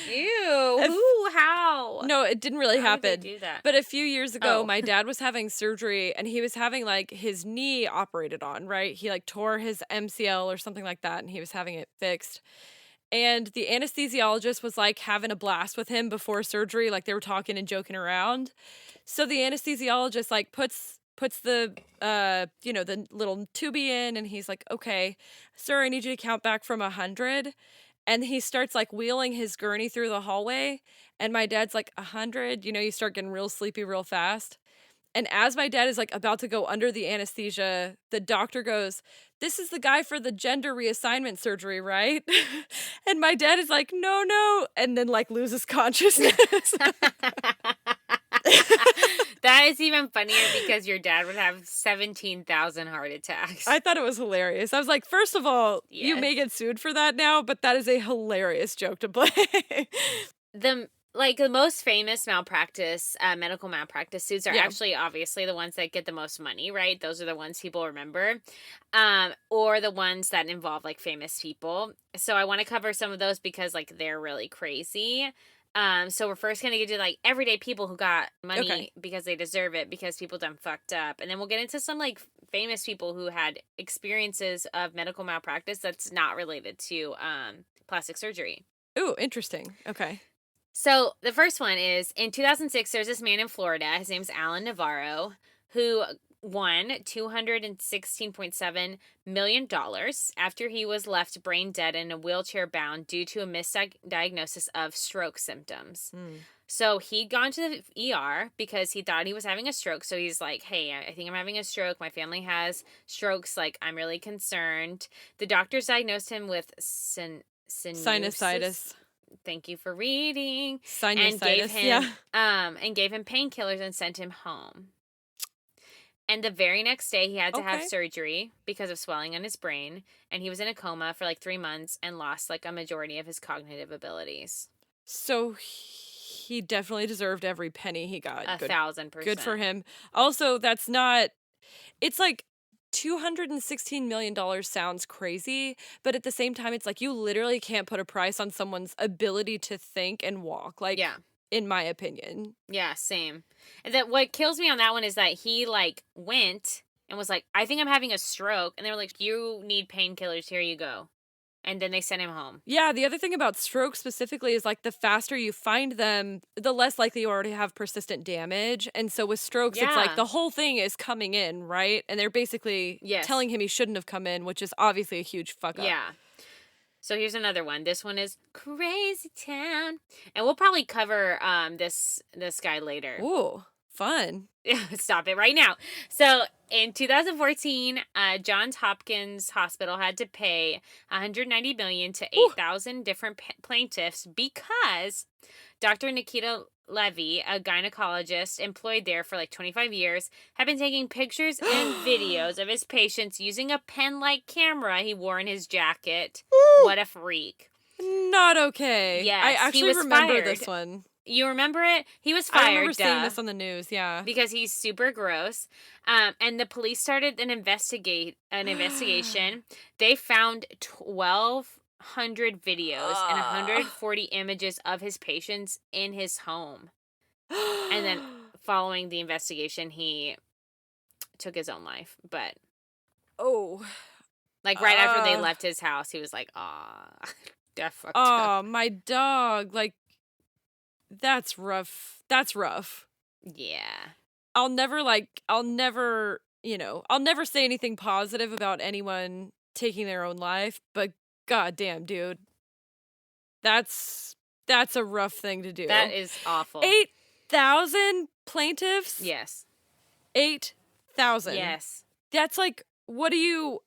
Ew, how? no, it didn't really How did they happen. do that? But a few years ago, Oh. my dad was having surgery and he was having like his knee operated on, right? He like tore his MCL or something like that and he was having it fixed. And the anesthesiologist was like having a blast with him before surgery, like they were talking and joking around. So the anesthesiologist like puts the the little tubey in and he's like, "Okay, sir, I need you to count back from 100." And he starts like wheeling his gurney through the hallway and my dad's like, 100, you start getting real sleepy real fast. And as my dad is like about to go under the anesthesia, the doctor goes, "This is the guy for the gender reassignment surgery, right?" And my dad is like, "No," and then like loses consciousness. That is even funnier because your dad would have 17,000 heart attacks. I thought it was hilarious. I was like, first of all, you may get sued for that now, but that is a hilarious joke to play. The most famous malpractice, medical malpractice suits are actually obviously the ones that get the most money, right? Those are the ones people remember, or the ones that involve like famous people. So I want to cover some of those because like they're really crazy. So we're first gonna get to like everyday people who got money because they deserve it because people done fucked up, and then we'll get into some like famous people who had experiences of medical malpractice that's not related to plastic surgery. Ooh, interesting. Okay. So the first one is in 2006. There's this man in Florida. His name's Alan Navarro, who won $216.7 million after he was left brain dead and a wheelchair bound due to a misdiagnosis of stroke symptoms. So he'd gone to the ER because he thought he was having a stroke. So he's like, hey, I think I'm having a stroke. My family has strokes. Like, I'm really concerned. The doctors diagnosed him with Sinusitis. Thank you for reading. Sinusitis, and gave him painkillers and sent him home. And the very next day, he had to have surgery because of swelling on his brain. And he was in a coma for like 3 months and lost like a majority of his cognitive abilities. So he definitely deserved every penny he got. 1,000%. Good for him. Also, that's not... It's like $216 million sounds crazy, but at the same time, it's like you literally can't put a price on someone's ability to think and walk. Like, yeah. In my opinion. Yeah, same. And that what kills me on that one is that he like went and was like, I think I'm having a stroke. And they were like, you need painkillers. Here you go. And then they sent him home. Yeah, the other thing about stroke specifically is like the faster you find them, the less likely you are to have persistent damage. And so with strokes, it's like the whole thing is coming in, right? And they're basically telling him he shouldn't have come in, which is obviously a huge fuck up. Yeah. So here's another one. This one is Crazy Town. And we'll probably cover this guy later. Ooh, fun. Stop it right now. So in 2014, Johns Hopkins Hospital had to pay $190 million to 8,000 different plaintiffs because Dr. Nikita Levy, a gynecologist employed there for like 25 years, had been taking pictures and videos of his patients using a pen-like camera he wore in his jacket. What a freak. Not okay. Yes, I actually remember this one. You remember it? He was fired. I remember seeing this on the news, yeah. Because he's super gross. And the police started an investigation. They found 1,200 videos and 140 images of his patients in his home. And then following the investigation, he took his own life. But like right after they left his house, he was like, that fucked up. My dog, like, that's rough. That's rough. Yeah. I'll never say anything positive about anyone taking their own life, but goddamn, dude. That's a rough thing to do. That is awful. 8,000 plaintiffs? Yes. 8,000. Yes. That's like, what were you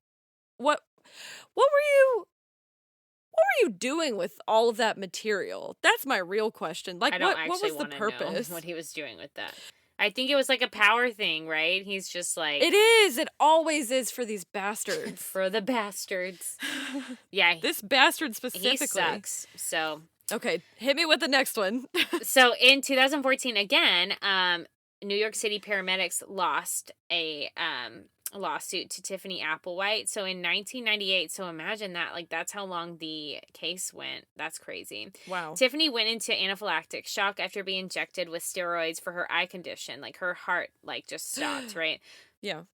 doing with all of that material? That's my real question. Like, what was the purpose? Know what he was doing with that. I think it was like a power thing, right? He's just like... It is. It always is for these bastards. For the bastards. Yeah. This bastard specifically. He sucks. So... Okay, hit me with the next one. So in 2014, again, New York City paramedics lost a lawsuit to Tiffany Applewhite. So in 1998, so imagine that, like, that's how long the case went. That's crazy. Wow. Tiffany went into anaphylactic shock after being injected with steroids for her eye condition. Like, her heart, like, just stopped, right? Yeah.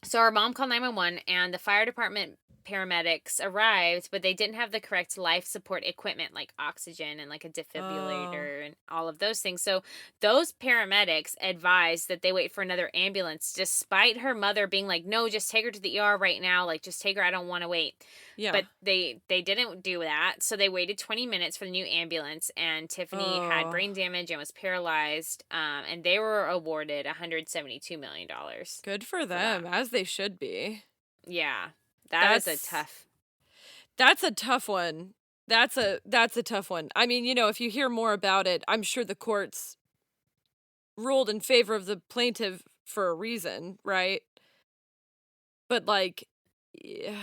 So our mom called 911 and the fire department paramedics arrived, but they didn't have the correct life support equipment like oxygen and like a defibrillator and all of those things. So those paramedics advised that they wait for another ambulance despite her mother being like, no, just take her to the ER right now. Like, just take her. I don't want to wait. Yeah. But they didn't do that. So they waited 20 minutes for the new ambulance and Tiffany had brain damage and was paralyzed. And they were awarded $172 million. Good for them, as they should be. Yeah. That's a tough. That's a tough one. That's a tough one. I mean, if you hear more about it, I'm sure the courts ruled in favor of the plaintiff for a reason, right? But like, yeah.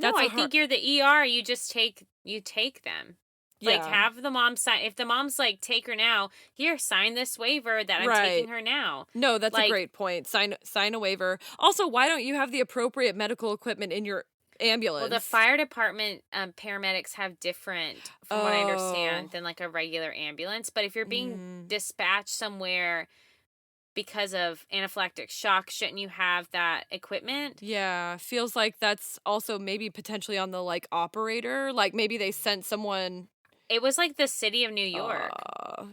I think you're the ER. You just take them. Like, have the mom sign. If the mom's like, take her now, here, sign this waiver that I'm taking her now. No, that's a great point. Sign a waiver. Also, why don't you have the appropriate medical equipment in your ambulance? Well, the fire department paramedics have different, from what I understand, than like a regular ambulance. But if you're being dispatched somewhere because of anaphylactic shock, shouldn't you have that equipment? Yeah, feels like that's also maybe potentially on the like operator. Like maybe they sent someone. It was like the city of New York.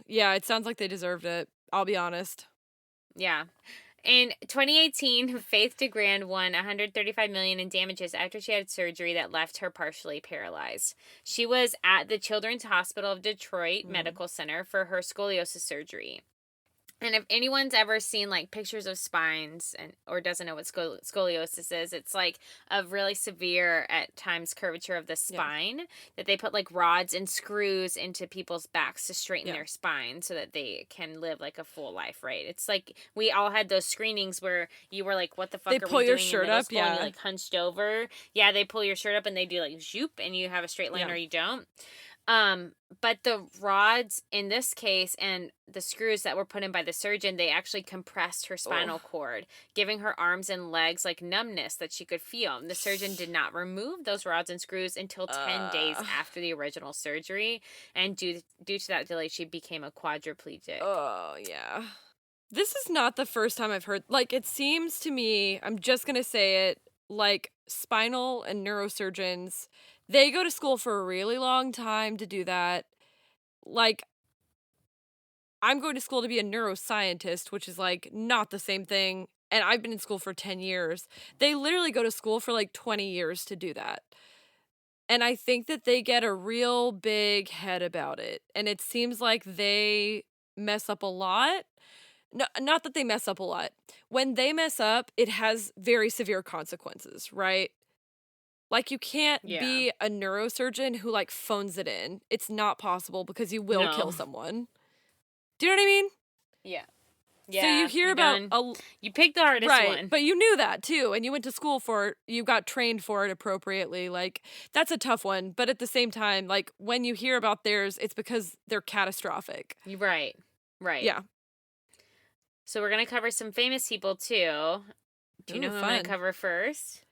Yeah, it sounds like they deserved it. I'll be honest. Yeah. In 2018, Faith DeGrand won $135 million in damages after she had surgery that left her partially paralyzed. She was at the Children's Hospital of Detroit Medical Center for her scoliosis surgery. And if anyone's ever seen like pictures of spines or doesn't know what scoliosis is, it's like a really severe at times curvature of the spine that they put like rods and screws into people's backs to straighten their spine so that they can live like a full life, right? It's like we all had those scrings where you were like, what the fuck They are pull we your doing shirt in middle up, school? And you like hunched over. Yeah, they pull your shirt up and they do like zoop and you have a straight line or you don't. But the rods in this case and the screws that were put in by the surgeon, they actually compressed her spinal cord, giving her arms and legs like numbness that she could feel. And the surgeon did not remove those rods and screws until 10 days after the original surgery. And due to that delay, she became a quadriplegic. Oh, yeah. This is not the first time I've heard, like, it seems to me, I'm just going to say it, like, spinal and neurosurgeons, they go to school for a really long time to do that. Like, I'm going to school to be a neuroscientist, which is, like, not the same thing, and I've been in school for 10 years. They literally go to school for, like, 20 years to do that. And I think that they get a real big head about it, and it seems like they mess up a lot. No, not that they mess up a lot. When they mess up, it has very severe consequences, right? Like, you can't be a neurosurgeon who, like, phones it in. It's not possible because you will kill someone. Do you know what I mean? Yeah. So you hear about... You picked the hardest one. But you knew that, too, and you went to school for it. You got trained for it appropriately. Like, that's a tough one. But at the same time, like, when you hear about theirs, it's because they're catastrophic. Right. Yeah. So we're going to cover some famous people, too. Do you know who I'm going to cover first?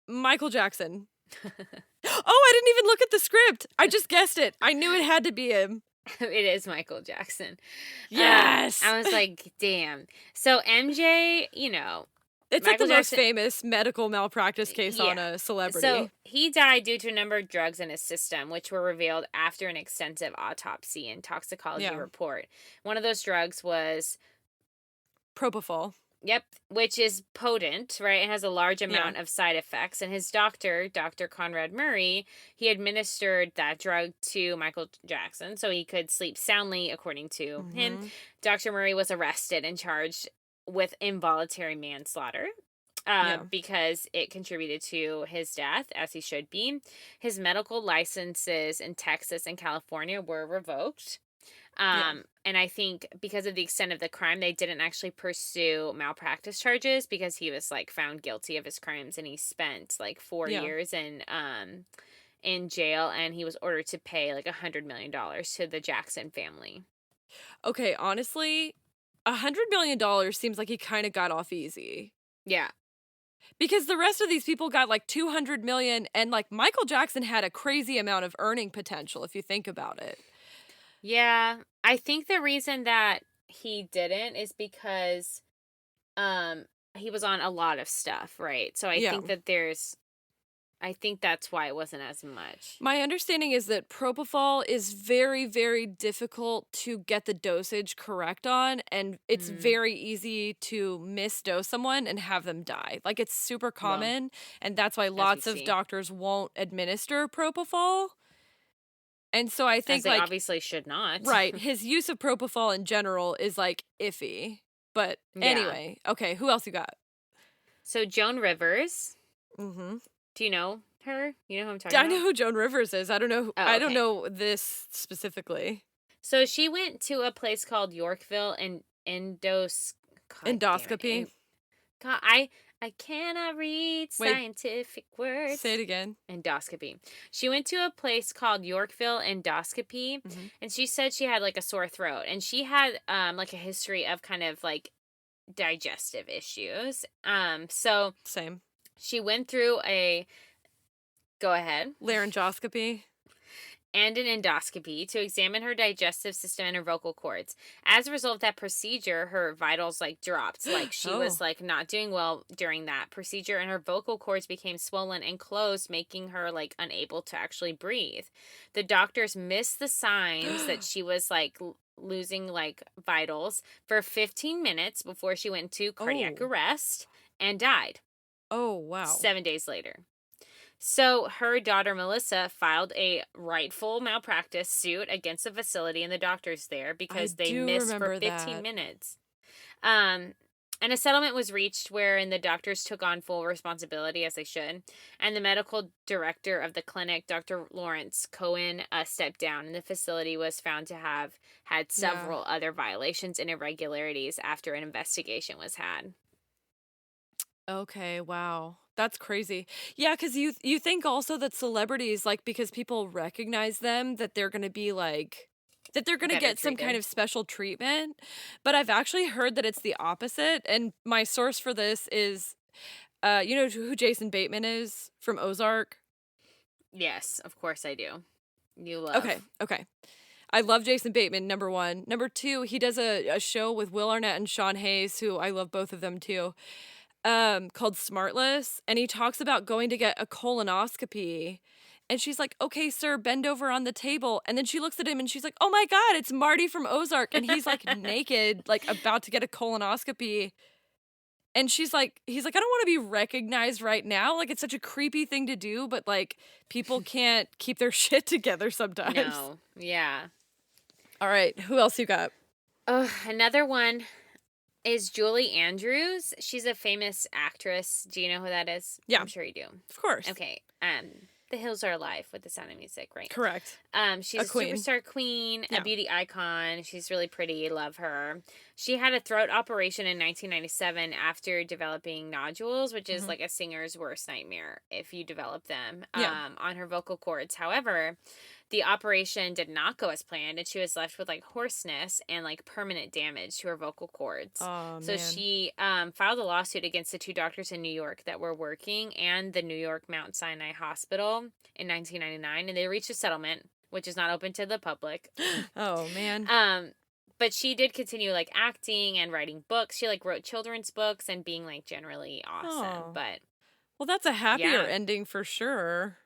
Michael Jackson. Oh, I didn't even look at the script. I just guessed it. I knew it had to be him. It is Michael Jackson. Yes! I was like, damn. So MJ, you know. It's Michael like the most famous medical malpractice case on a celebrity. So he died due to a number of drugs in his system, which were revealed after an extensive autopsy and toxicology report. One of those drugs was... propofol. Yep, which is potent, right? It has a large amount of side effects. And his doctor, Dr. Conrad Murray, he administered that drug to Michael Jackson so he could sleep soundly, according to him. Dr. Murray was arrested and charged with involuntary manslaughter because it contributed to his death, as he should be. His medical licenses in Texas and California were revoked. And I think because of the extent of the crime, they didn't actually pursue malpractice charges because he was like found guilty of his crimes and he spent like 4 years in jail and he was ordered to pay like $100 million to the Jackson family. Okay, honestly, $100 million seems like he kind of got off easy. Yeah. Because the rest of these people got like 200 million and like Michael Jackson had a crazy amount of earning potential if you think about it. Yeah, I think the reason that he didn't is because he was on a lot of stuff, right? So I think that I think that's why it wasn't as much. My understanding is that propofol is very, very difficult to get the dosage correct on, and it's very easy to misdose someone and have them die. Like, it's super common, and that's why lots of doctors won't administer propofol. And so I think, as they obviously should not. Right. His use of propofol in general is, like, iffy. But anyway, okay, who else you got? So Joan Rivers. Mm-hmm. Do you know her? You know who I'm talking about? I know who Joan Rivers is. I don't know. I don't know this specifically. So she went to a place called Yorkville and endoscopy. God, I cannot read scientific words. Say it again. Endoscopy. She went to a place called Yorkville Endoscopy, and she said she had, like, a sore throat. And she had, like, a history of kind of, like, digestive issues. So... Same. She went through a... Go ahead. Laryngoscopy. And an endoscopy to examine her digestive system and her vocal cords. As a result of that procedure, her vitals, like, dropped. Like, she was, like, not doing well during that procedure, and her vocal cords became swollen and closed, making her, like, unable to actually breathe. The doctors missed the signs that she was, like, losing like vitals for 15 minutes before she went into cardiac Oh. arrest and died Oh, wow. 7 days later. So her daughter Melissa filed a rightful malpractice suit against the facility and the doctors there I because they do missed for remember 15 that. minutes. Um, and a settlement was reached wherein the doctors took on full responsibility, as they should. And the medical director of the clinic, Dr. Lawrence Cohen, stepped down, and the facility was found to have had Yeah. several other violations and irregularities after an investigation was had. Okay, wow. That's crazy. Yeah, because you think also that celebrities, like, because people recognize them, that they're gonna be like that they're gonna Better get some kind treated. of special treatment. But I've actually heard that it's the opposite. And my source for this is you know who Jason Bateman is from Ozark? Yes, of course I do. You Okay, love. okay. I love Jason Bateman, number one. Number two, he does a show with Will Arnett and Sean Hayes, who I love both of them too, called Smartless, and he talks about going to get a colonoscopy. And she's like, "Okay, sir, bend over on the table." And then she looks at him and she's like, "Oh my God, it's Marty from Ozark." And he's like naked, like about to get a colonoscopy. And he's like, "I don't want to be recognized right now." Like, it's such a creepy thing to do, but like people can't keep their shit together sometimes. No, yeah. All right, who else you got? Oh, another one is Julie Andrews. She's a famous actress. Do you know who that is? Yeah, I'm sure you do. of course. Okay. The Hills Are Alive with the Sound of Music, right? Correct. She's A a queen. superstar queen, Yeah. a beauty icon. She's really pretty. Love her. She had a throat operation in 1997 after developing nodules, which is Mhm. like a singer's worst nightmare if you develop them Yeah. on her vocal cords. However, the operation did not go as planned, and she was left with like hoarseness and like permanent damage to her vocal cords. Oh So man. she filed a lawsuit against the two doctors in New York that were working and the New York Mount Sinai Hospital in 1999, and they reached a settlement, which is not open to the public. Oh man. But she did continue like acting and writing books. She like wrote children's books and being like generally awesome. Oh. But Well, that's a happier yeah, ending for sure.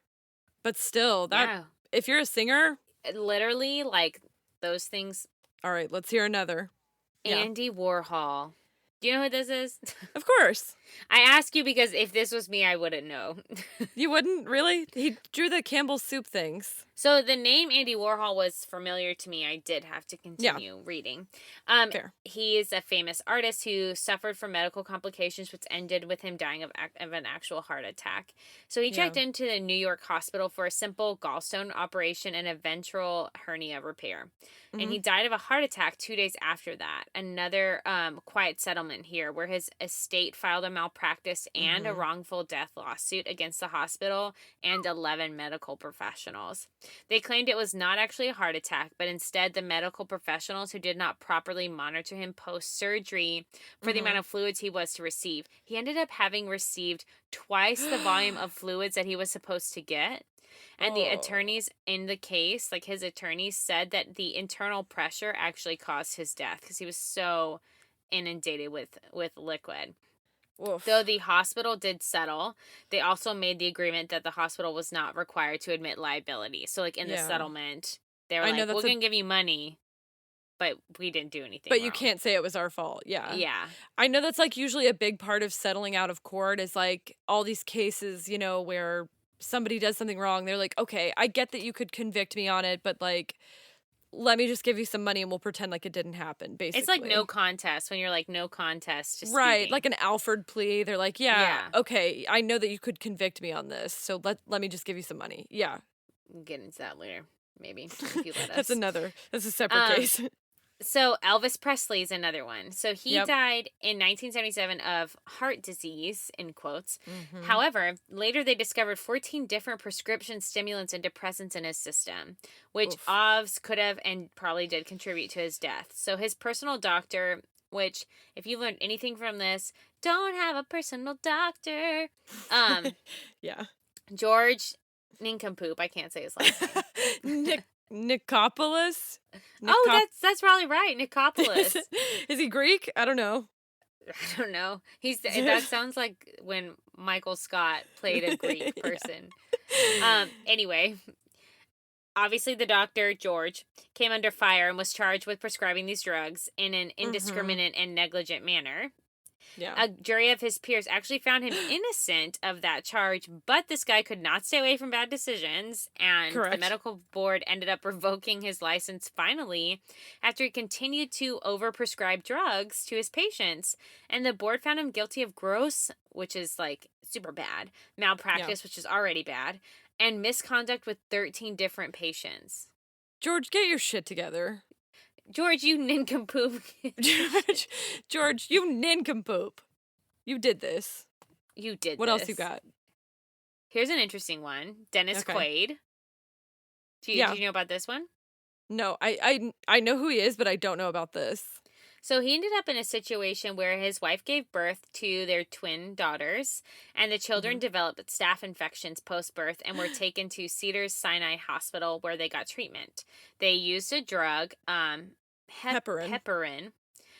But still, that yeah, if you're a singer, literally like those things. all right, let's hear another. Yeah. Andy Warhol. Do you know who this is? Of course. I ask you because if this was me, I wouldn't know. You wouldn't really? He drew the Campbell's soup things. So the name Andy Warhol was familiar to me. I did have to Yeah. continue reading. Fair. He is a famous artist who suffered from medical complications, which ended with him dying of an actual heart attack. So he checked Yeah. into the New York hospital for a simple gallstone operation and a ventral hernia repair. And he Mhm. died of a heart attack 2 days after that. Another quiet settlement here where his estate filed a malpractice and a Mhm. wrongful death lawsuit against the hospital and 11 medical professionals. They claimed it was not actually a heart attack, but instead the medical professionals who did not properly monitor him post-surgery for the amount Mhm. of fluids he was to receive. He ended up having received twice the volume of fluids that he was supposed to get. And the Oh. attorneys in the case, like his attorneys, said that the internal pressure actually caused his death because he was so inundated with liquid. Though Woof. the hospital did settle, they also made the agreement that the hospital was not required to admit liability. So, like in the Yeah. settlement, they were I know like, "We're that's a gonna give you money, but we didn't do anything but you wrong." can't say it was our fault. Yeah. Yeah, I know that's like usually a big part of settling out of court is like all these cases, you know, where somebody does something wrong. They're like, "Okay, I get that you could convict me on it, but like let me just give you some money and we'll pretend like it didn't happen," it's like no basically. contest when you're like no contest, just Right, speaking. like an Alford plea. They're like, "Yeah, Yeah, okay, I know that you could convict me on this, so let me just give you some money." Yeah. we'll get into that later, maybe if you let That's us. that's a separate Um, case. So Elvis Presley is another one. So he Yep. died in 1977 of heart disease, in quotes. Mhm. However, later they discovered 14 different prescription stimulants and depressants in his system, which Oof. OVS could have and probably did contribute to his death. So his personal doctor, which if you learned anything from this, don't have a personal doctor. Um, Yeah. George Nincompoop, I can't say his last name. Nicopolis? Oh, Nicop that's probably right, Nicopolis. Is he Greek? I don't know. I don't know. That sounds like when Michael Scott played a Greek Yeah. person. Anyway, Obviously, the doctor, George, came under fire and was charged with prescribing these drugs in an indiscriminate and negligent manner. Yeah. A jury of his peers actually found him innocent of that charge, but this guy could not stay away from bad decisions, and the Correct. medical board ended up revoking his license finally after he continued to overprescribe drugs to his patients. And the board found him guilty of gross, which is like super bad, malpractice, which is already bad, and misconduct with 13 different patients. George, get your shit together. George, you nincompoop. George, you nincompoop. You did this. You did What this. else you got? Here's an interesting one. Dennis Okay. Quaid. Do you know about this one? No, I know who he is, but I don't know about this. So he ended up in a situation where his wife gave birth to their twin daughters, and the children developed staph infections post-birth and were taken to Cedars-Sinai Hospital where they got treatment. They used a drug, heparin.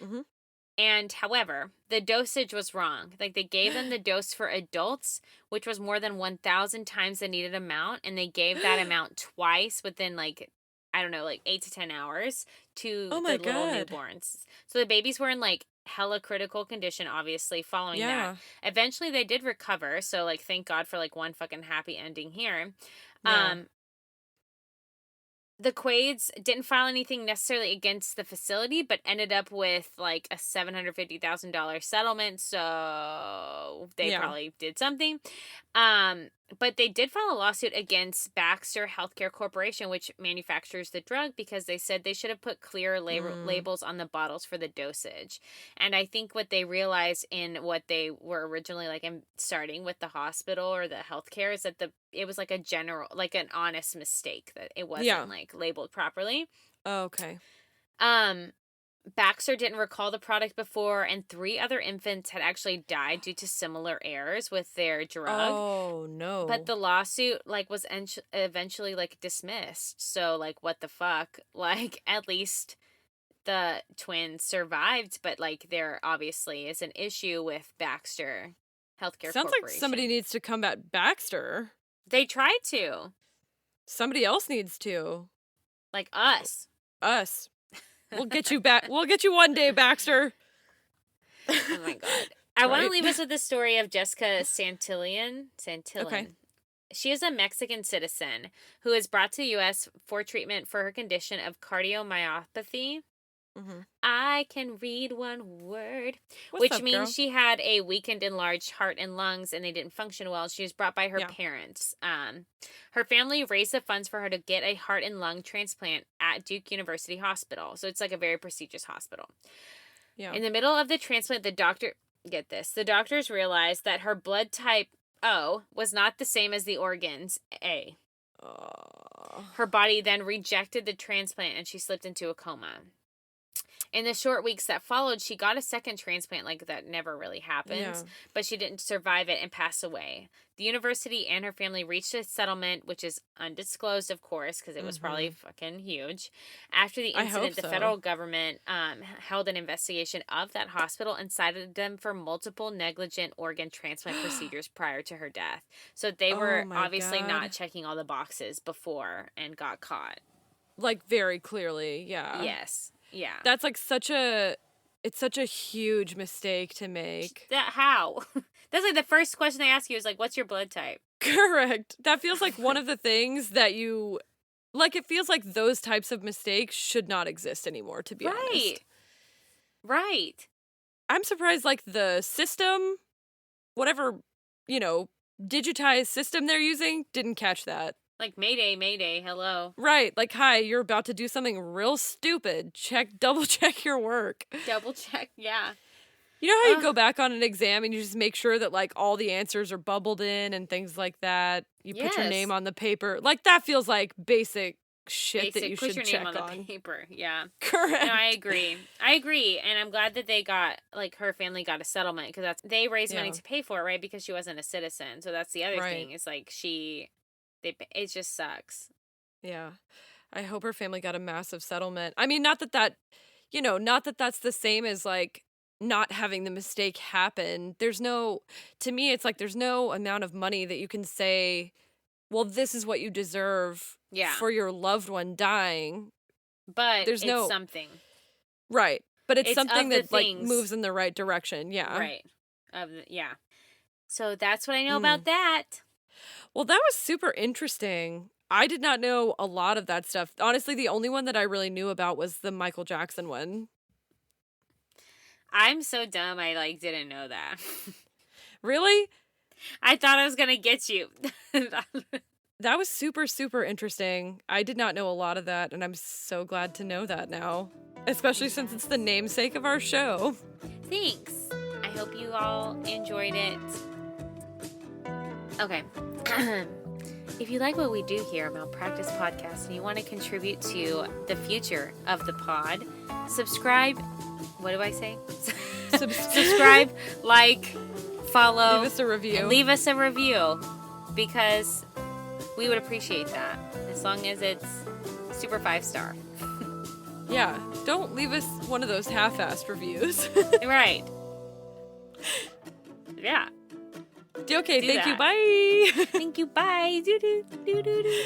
Mhm. And however, the dosage was wrong. Like they gave them the dose for adults, which was more than 1,000 times the needed amount, and they gave that amount twice within like 8 to 10 hours to the little newborns. So the babies were in like hella critical condition, obviously, following that. Eventually they did recover. So like, thank God for like one fucking happy ending here. Yeah. The Quaids didn't file anything necessarily against the facility, but ended up with like a $750,000 settlement. So they probably did something. But they did file a lawsuit against Baxter Healthcare Corporation, which manufactures the drug, because they said they should have put clear labels on the bottles for the dosage. And I think what they realized in what they were originally like in starting with the hospital or the healthcare is that it was like a general, like an honest mistake, that it wasn't like labeled properly. Oh, okay. Baxter didn't recall the product before, and 3 other infants had actually died due to similar errors with their drug. Oh, no. But the lawsuit like was eventually like dismissed. So like, what the fuck? Like, at least the twins survived, but like there obviously is an issue with Baxter Healthcare Sounds Corporation. like somebody needs to combat Baxter. They tried to. Somebody else needs to. Like us. Us. We'll get you back. We'll get you one day, Baxter. Oh my God. I want to leave us with the story of Jessica Santillan. Okay. She is a Mexican citizen who was brought to the U.S. for treatment for her condition of cardiomyopathy. I can read one word, which means she had a weakened, enlarged heart and lungs, and they didn't function well. She was brought by her parents. Her family raised the funds for her to get a heart and lung transplant at Duke University Hospital. So it's like a very prestigious hospital. Yeah. In the middle of the transplant, the doctors realized that her blood type O was not the same as the organs A. Her body then rejected the transplant, and she slipped into a coma. In the short weeks that followed, she got a second transplant, like that never really happens, but she didn't survive it and passed away. The university and her family reached a settlement, which is undisclosed, of course, because it was probably fucking huge. After the incident, the federal government held an investigation of that hospital and cited them for multiple negligent organ transplant procedures prior to her death. So they were obviously not checking all the boxes before and got caught. Like, very clearly, Yes. Yeah. That's like it's such a huge mistake to make. How? That's like the first question they ask you is like, what's your blood type? Correct. That feels like one of the things that you, like, it feels like those types of mistakes should not exist anymore, to be honest. Right. I'm surprised, like, the system, whatever, digitized system they're using, didn't catch that. Like, Mayday, hello. Right, like, hi, you're about to do something real stupid. Double check your work. Double check, yeah. You know how you go back on an exam and you just make sure that, like, all the answers are bubbled in and things like that? You put your name on the paper. Like, that feels like basic shit that you should check on. Put your name on the paper, yeah. Correct. No, I agree, and I'm glad that they got, like, her family got a settlement, because they raised money to pay for it, right? Because she wasn't a citizen. So that's the other thing, is, like, it just sucks. Yeah. I hope her family got a massive settlement. I mean, not that that's the same as, like, not having the mistake happen. To me, it's like there's no amount of money that you can say, well, this is what you deserve Yeah. for your loved one dying. But There's it's something. Right. But it's It's something of the that like things. moves in the right direction. Yeah. Right. Yeah. So that's what I know Mm. about that. Well, that was super interesting. I did not know a lot of that stuff. Honestly, the only one that I really knew about was the Michael Jackson one. I'm so dumb I like didn't know that. Really? I thought I was gonna get you. That was super, super interesting. I did not know a lot of that, and I'm so glad to know that now. Especially since it's the namesake of our show. Thanks. I hope you all enjoyed it. Okay. If you like what we do here at Malpractice Podcast and you want to contribute to the future of the pod, subscribe. What do I say? Subscribe, like, follow. Leave us a review. Leave us a review because we would appreciate that as long as it's super 5-star. Yeah, don't leave us one of those half-assed reviews. Right. Yeah. Okay, Do thank you. that. Bye. Thank you. Bye. Doo doo doo doo doo.